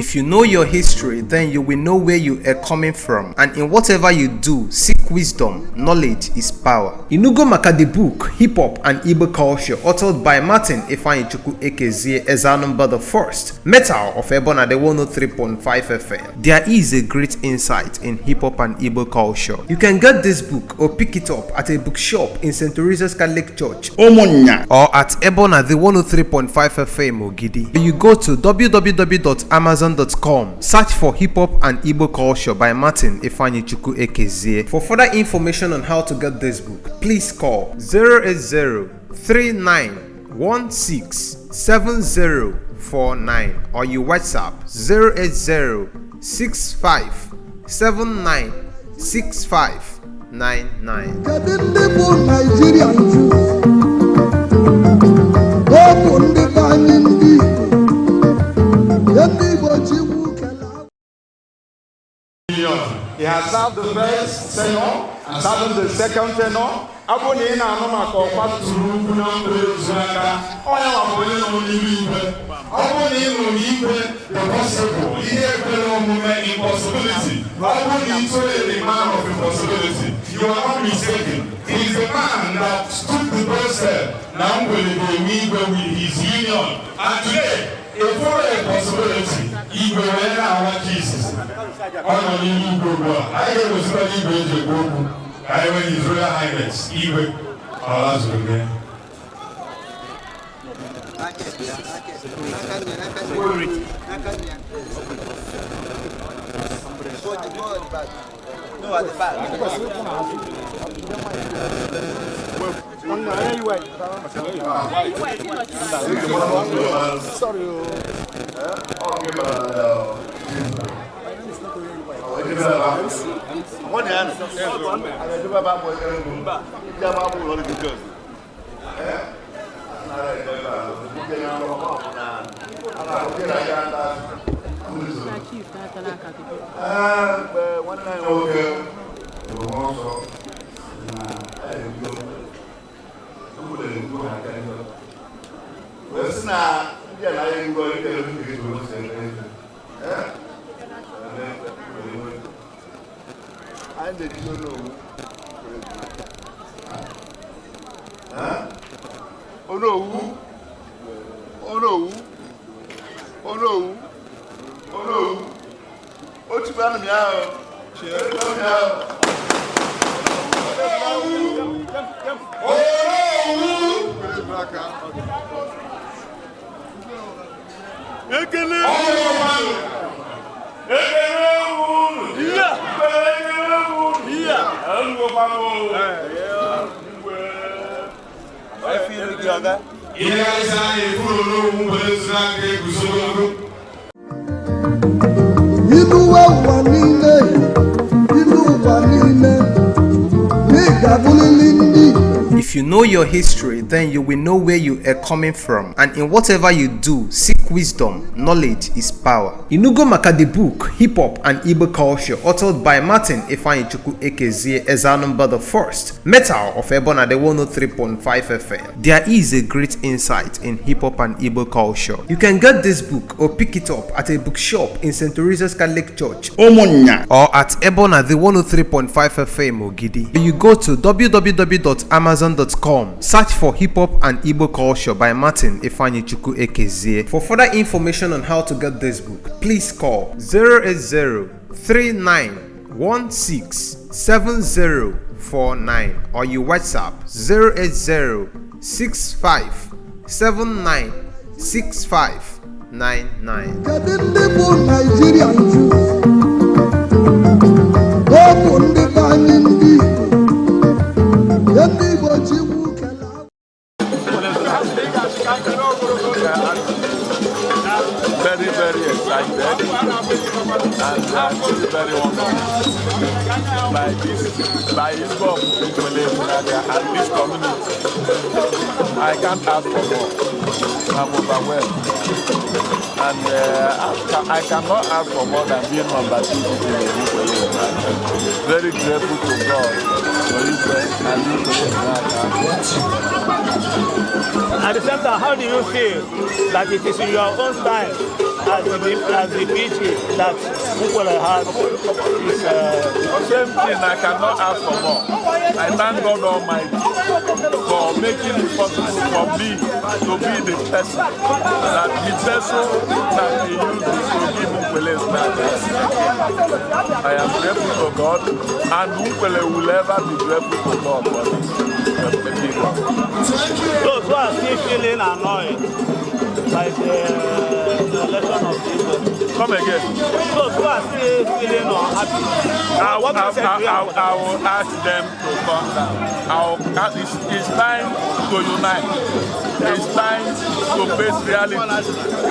If you know your history, then you will know where you are coming from, and in whatever you do, seek wisdom. Knowledge is power. Inugo maka the book Hip Hop and Igbo Culture, authored by Martin Ifeanyichukwu Ekezie Ezanumba the First, Metal of Ebona the 103.5 FM. There is a great insight in hip hop and Igbo culture. You can get this book or pick it up at a bookshop in St. Teresa's Catholic Church, Omonya, or at Ebona the 103.5 FM Ogidi. You go to www.amazon.com, search for Hip Hop and Igbo Culture by Martin Ifeanyichukwu Ekezie. For further information on how to get this book, please call 080-3916-7049 or you WhatsApp 080-6579-6599. He has served the first tenor and served the second tenor. Abone na anoma ko kwaturu na EZUNANKA. Oya wa bole no nibe. Abone no nibe the possible. Here no moment impossibility. Abone to the man of impossibility. You are not mistaken. He is the man that stood the doorstep. Now will be with his union. And today, a full possibility. Igwe Obiora Jesus. Honor the Igwe. I was studying Igwe. I went His Royal Highness Igwe Anachuna. No, at the back. Sorry. If you know your history, then you will know where you are coming from, and in whatever you do, seek wisdom. Knowledge is power. Inugo maka the book Hip Hop and Igbo Culture, authored by Martin Ifeanyichukwu Ekezie Ezanumba the First, Metal of Ebona the 103.5 FM. There is a great insight in hip hop and Igbo culture. You can get this book or pick it up at a bookshop in St. Teresa's Catholic Church, Omonya, or at Ebona the 103.5 FM Ogidi. You go to www.amazon.com, search for Hip Hop and Igbo Culture by Martin Ifeanyichukwu Ekezie. For further information on how to get this book, please call 080-3916-7049 or you WhatsApp Very, very excited and very honored by Igwe Obiora Anachuna and this community. I can't ask for more. I'm overwhelmed. And I cannot ask for more than being number 2 in Igwe. Very grateful to God for Igwe and At the same time, how do you feel that it is in your own style as the PG that Nkwlle has is same thing. I cannot ask for more. I thank God Almighty for making it possible for me to be the person that the vessel that He uses to give Nkwlle life. I am grateful to God, and Nkwlle will ever be grateful to God for this. Those who are still feeling annoyed by the election of the Igwe. Come again. Those who are still feeling unhappy. I will ask them to calm down. It's time to unite. It's time to face reality.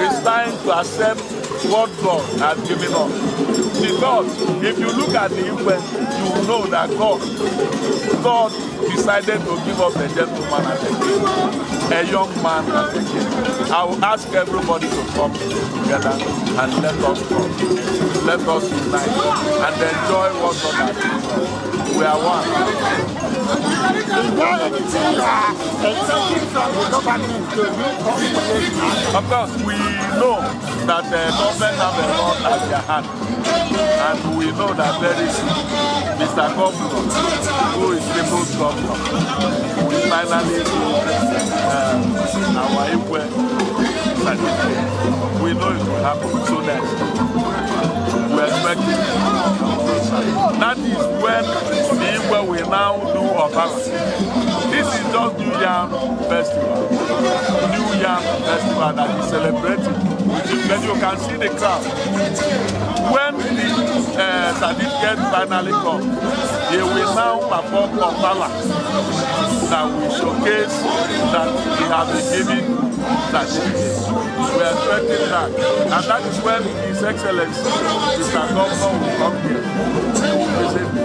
It's time to accept what God has given us. Because if you look at the Igwe, you will know that God decided to give us a gentleman as a king, a young man as a king. I will ask everybody to come together and let us come. Let us unite and enjoy what God has given us. We are one. Of course, we know that the government have a lot at their hand, and we know that very soon, Mr. Governor, who is People's Governor, will finally do our Igwe certificate. We know it will happen so next. We expect it. That is when the Igwe will now do Ofala. This is just New Yam Festival. New Yam Festival that is celebrating. Then you can see the crowd. When the certificate finally comes, they will now perform Ofala that will showcase that he has been given certificate. We are expecting that. And that is when His Excellency, Mr. Governor, will come here. He will visit me.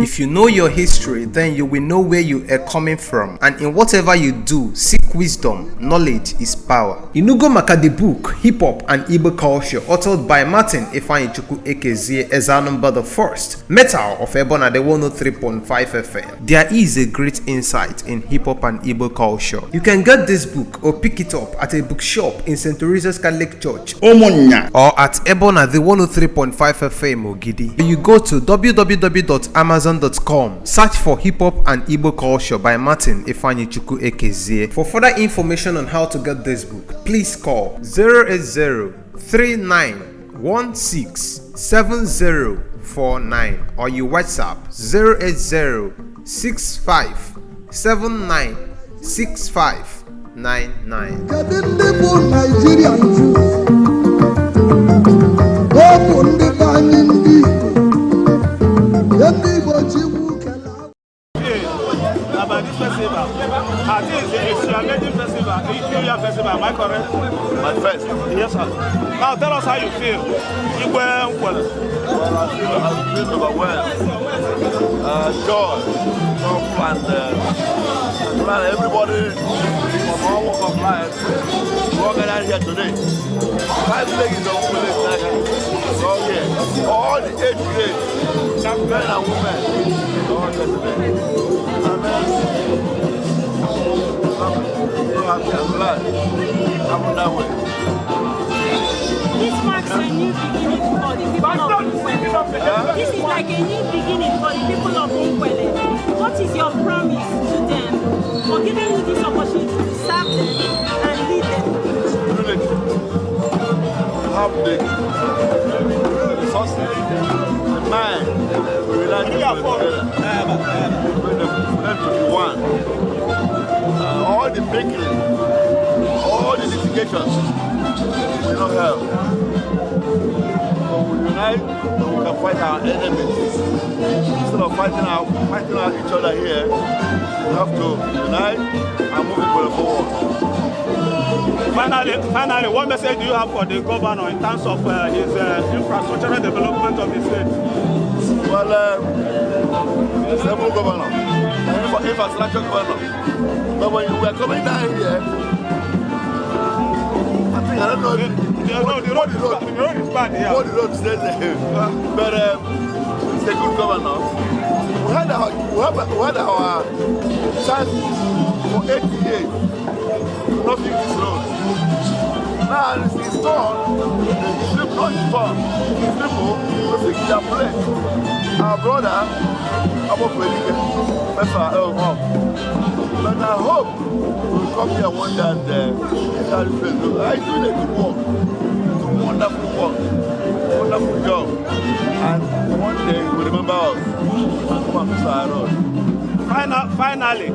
If you know your history, then you will know where you are coming from, and in whatever you do, seek wisdom. Knowledge is power. Inugo maka the book Hip Hop and Igbo Culture, authored by Martin Ifeanyichukwu Ekezie Ezanumba the First, Metal of Ebona the 103.5 FM. There is a great insight in hip hop and Igbo culture. You can get this book or pick it up at a bookshop in St. Teresa's Catholic Church, Omonya, or at Ebona the 103.5 FM Ogidi. You go to www.amazon.com, search for Hip Hop and Igbo Culture by Martin Ifeanyichukwu Ekezie. For further information on how to get this book, please call 080-3916-7049 or you WhatsApp about this festival. I think it's your maiden festival, the New Year festival, am I correct? My first. Yes, sir. Now tell us how you feel. Igwe Nkwlle. Well, I feel overwhelmed. Joy, and everybody from all walks of life who organized here today. 5 ladies of Nkwlle is all here. All the 8th grade, men and women, all here today. I'm happy and glad. I'm on that way. This marks a new beginning for the people of Nkwelle. This is like a new beginning for the people of Nkwelle. What is your promise to them for giving you this opportunity to serve them and lead them? Have the resources, the mind, we like to together. To be one. All the baking, all the litigations, we don't help. We unite, we can fight our enemies. Instead of fighting each other here, we have to unite and move it forward. Finally, what message do you have for the governor in terms of his infrastructural development of the state? Well, he's a stable governor, infrastructure governor. But when we are coming down here, I think don't know. The road is bad here. What the road says, but it's a good governor. We had our chance for 8 years to not fix this road. Now it's installed. It's not installed. It's people to fix their place. Our brother, but I hope we'll come here one day and start this place. He's doing a good work. He's doing wonderful work. Wonderful job. And one day we'll remember us and come and fix our road. Finally,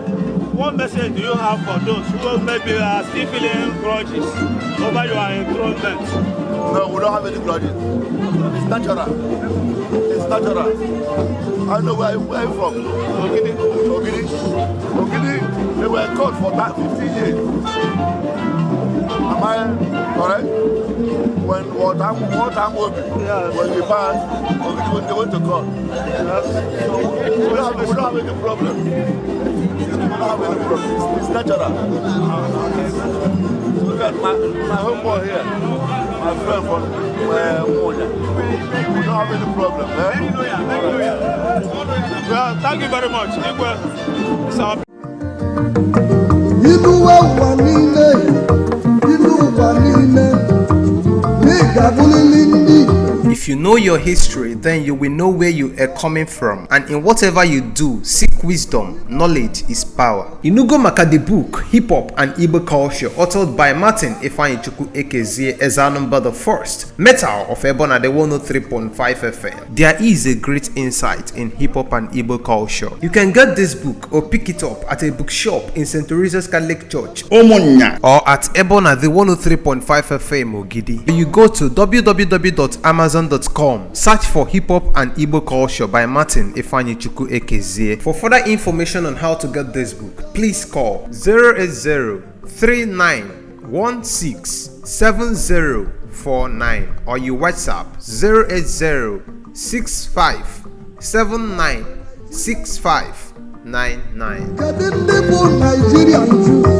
what message do you have for those who maybe are still feeling grudges over your enthronement? No, we don't have any grudges. It's natural. It's natural. I know where I'm from. Ogidi. They were caught for that 15 years. Am I correct? When when we passed, when they went to court. So we don't have any problem. It's natural. Look at my homeboy here, my friend from Moja. We don't have any problem. Well, thank you very much. Igwe. If you know your history, then you will know where you are coming from, and in whatever you do, seek wisdom. Knowledge is power. Inugo maka the book Hip Hop and Igbo Culture, authored by Martin Ifeanyichukwu Ekezie Ezanumba the First, Metal of Ebona the 103.5 FM. There is a great insight in hip hop and Igbo culture. You can get this book or pick it up at a bookshop in St. Teresa's Catholic Church, Omonya, or at Ebona the 103.5 FM Ogidi. You go to www.amazon.com, search for Hip Hop and Igbo Culture by Martin Ifeanyichukwu Ekezie. For further information on how to get this book, please call 080-3916-7049 or you WhatsApp 080-6579-6599.